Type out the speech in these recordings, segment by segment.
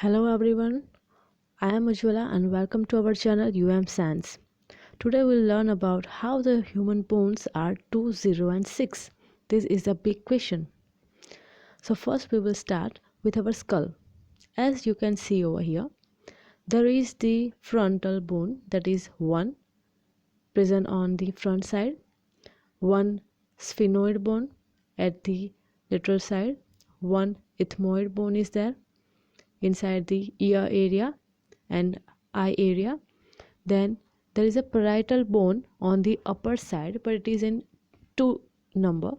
Hello everyone, I am Ujwala and welcome to our channel Science. Today we'll learn about how the human bones are 2, 0 and 6. This is a big question. So first we will start with our skull. As you can see over here, there is the frontal bone, that is 1 present on the front side, one sphenoid bone at the lateral side, one ethmoid bone is there inside the ear area and eye area. Then there is a parietal bone on the upper side, but it is in 2 number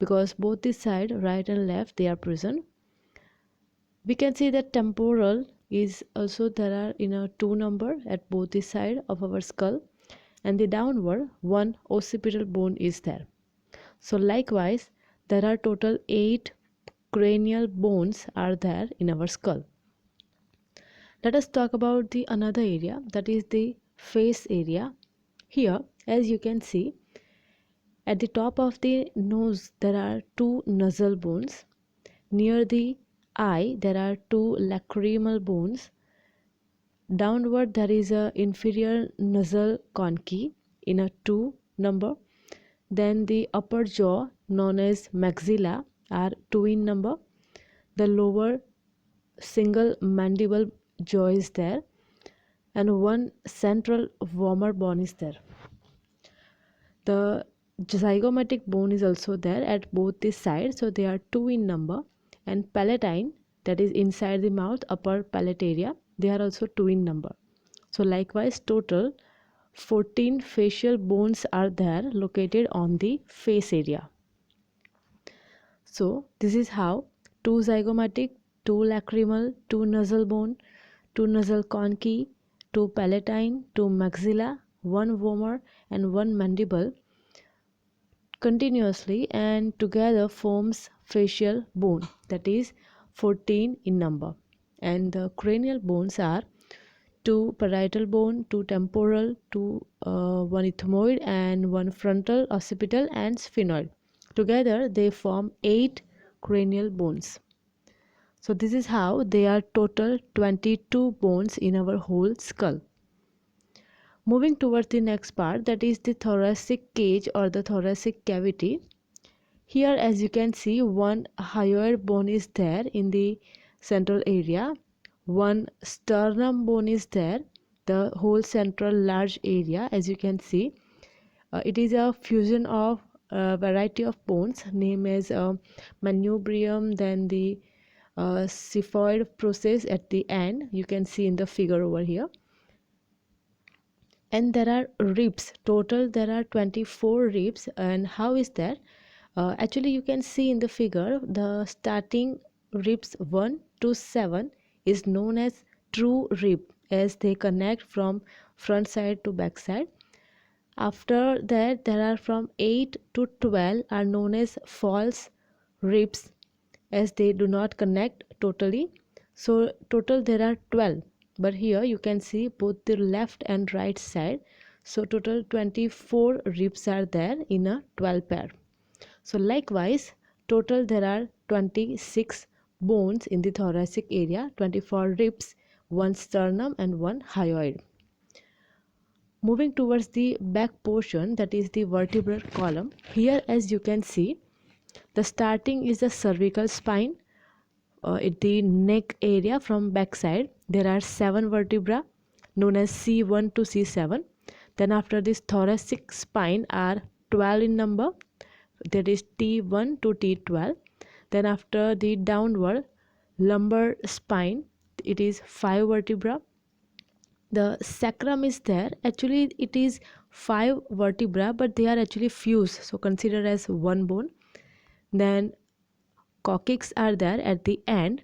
because both the side right and left they are present. We can see that temporal is also there are in a 2 number at both the side of our skull, and the downward one occipital bone is there. So likewise there are total 8 cranial bones are there in our skull. Let us talk about the another area, that is the face area. Here as you can see, at the top of the nose there are 2 nasal bones. Near the eye there are 2 lacrimal bones. Downward there is a inferior nasal conchae in a 2 number. Then the upper jaw known as maxilla are 2 in number. The lower single mandible jaw is there, and one central vomer bone is there. The zygomatic bone is also there at both the sides, so they are 2 in number. And palatine, that is inside the mouth, upper palate area, they are also 2 in number. So likewise total 14 facial bones are there located on the face area. So this is how 2 zygomatic, 2 lacrimal, 2 nasal bone, 2 nasal conchae, 2 palatine, 2 maxilla, 1 vomer and 1 mandible continuously and together forms facial bone, that is 14 in number. And the cranial bones are 2 parietal bone, 2 temporal, 1 ethmoid and 1 frontal, occipital and sphenoid. Together they form 8 cranial bones. So this is how they are total 22 bones in our whole skull. Moving towards the next part, that is the thoracic cage or the thoracic cavity. Here as you can see, one hyoid bone is there in the central area, one sternum bone is there, the whole central large area as you can see. It is a fusion of a variety of bones named as manubrium, then the xiphoid process at the end you can see in the figure over here. And there are ribs, total there are 24 ribs. And how is that? Actually you can see in the figure the starting ribs 1 to 7 is known as true rib, as they connect from front side to back side. After that there are from 8 to 12 are known as false ribs, as they do not connect totally. So total there are 12, but here you can see both the left and right side, so total 24 ribs are there in a 12 pair. So likewise total there are 26 bones in the thoracic area, 24 ribs, 1 sternum and 1 hyoid. Moving towards the back portion, that is the vertebral column. Here as you can see, the starting is the cervical spine. At the neck area from back side there are 7 vertebra known as C1 to C7. Then after this thoracic spine are 12 in number, that is T1 to T12. Then after the downward lumbar spine it is 5 vertebra. The sacrum is there, actually it is 5 vertebra but they are actually fused, so considered as one bone. Then coccyx are there at the end,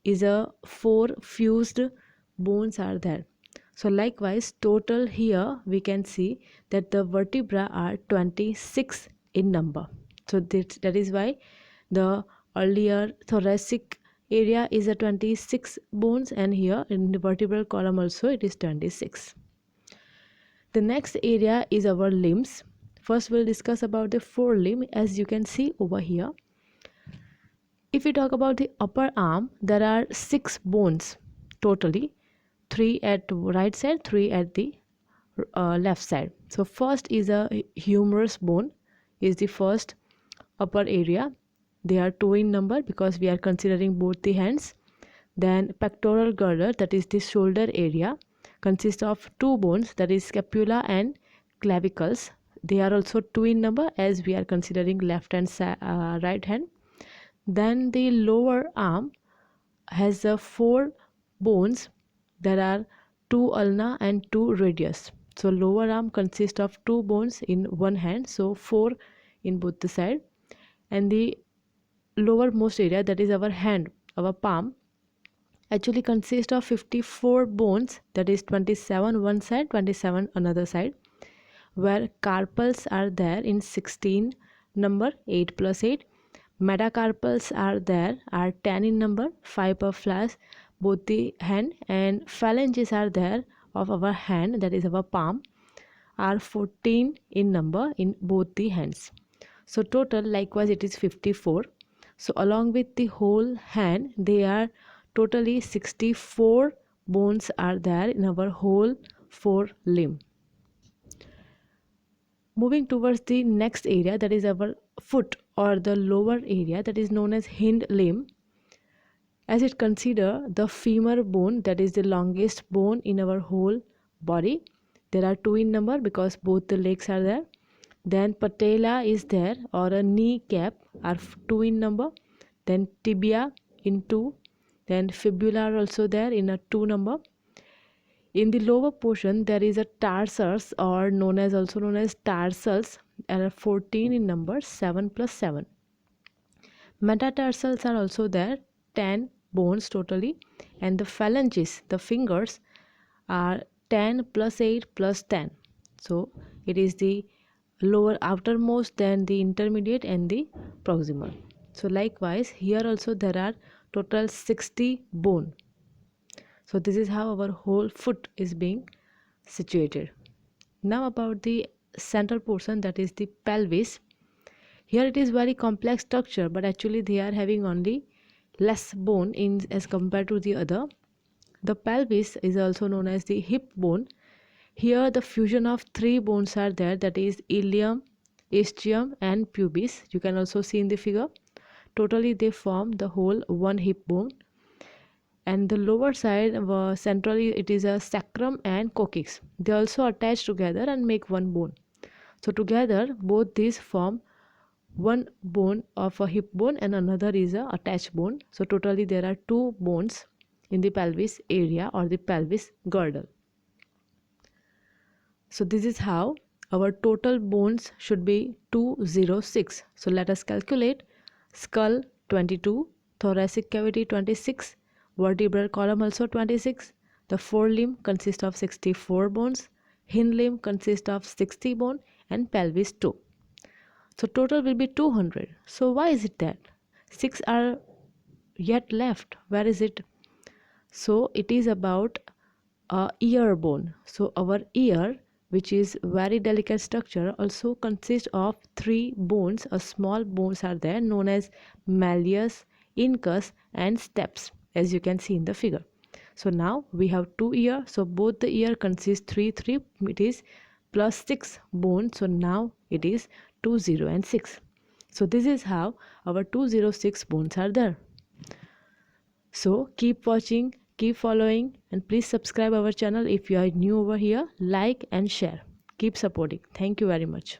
is a 4 fused bones are there. So likewise total here we can see that the vertebra are 26 in number. So that is why the earlier thoracic area is a 26 bones, and here in the vertebral column also it is 26. The next area is our limbs. First we'll discuss about the forelimb. As you can see over here, If we talk about the upper arm, there are 6 bones totally, 3 at right side, 3 at the left side. So first is a humerus bone, is the first upper area. They are 2 in number because we are considering both the hands. Then pectoral girdle, that is the shoulder area, consists of 2 bones, that is scapula and clavicles. They are also 2 in number as we are considering left and right hand. Then the lower arm has 4 bones. There are 2 ulna and 2 radius. So lower arm consists of 2 bones in one hand, so 4 in both the side. And the lowermost area, that is our hand, our palm, actually consists of 54 bones, that is 27 one side, 27 another side, where carpals are there in 16 number, 8 plus 8. Metacarpals are there, are 10 in number, 5 per flash, both the hand. And phalanges are there of our hand, that is our palm, are 14 in number in both the hands. So total likewise it is 54. So along with the whole hand, they are totally 64 bones are there in our whole forelimb. Moving towards the next area, that is our foot or the lower area, that is known as hind limb, as it consider the femur bone, that is the longest bone in our whole body. There are 2 in number because both the legs are there. Then patella is there, or a knee cap, are 2 in number. Then tibia in 2. Then fibula are also there in a 2 number. In the lower portion there is a tarsus, or also known as tarsals, are 14 in number, 7 plus 7. Metatarsals are also there, 10 bones totally. And the phalanges, the fingers, are 10 plus 8 plus 10. So it is the lower outermost, then the intermediate and the proximal. So likewise here also there are total 60 bone. So this is how our whole foot is being situated. Now about the central portion, that is the pelvis. Here it is very complex structure, but actually they are having only less bone in as compared to the other. The pelvis is also known as the hip bone. Here the fusion of 3 bones are there, that is ilium, ischium and pubis. You can also see in the figure. Totally they form the whole one hip bone. And the lower side, centrally it is a sacrum and coccyx. They also attach together and make one bone. So together both these form one bone of a hip bone and another is a attached bone. So totally there are 2 bones in the pelvis area or the pelvis girdle. So this is how our total bones should be 206. So let us calculate. Skull 22, thoracic cavity 26, vertebral column also 26. The forelimb consists of 64 bones, hind limb consists of 60 bone and pelvis 2. So total will be 200. So why is it that 6 are yet left? Where is it? So it is about ear bone. So our ear, which is very delicate structure, also consists of 3 bones. Small bones are there known as malleus, incus and steps, as you can see in the figure. So now we have 2 ear, so both the ear consist 3, it is plus 6 bones. So now it is 20 and 6. So this is how our 206 bones are there. So keep watching, keep following, and please subscribe our channel if you are new over here. Like and share. Keep supporting. Thank you very much.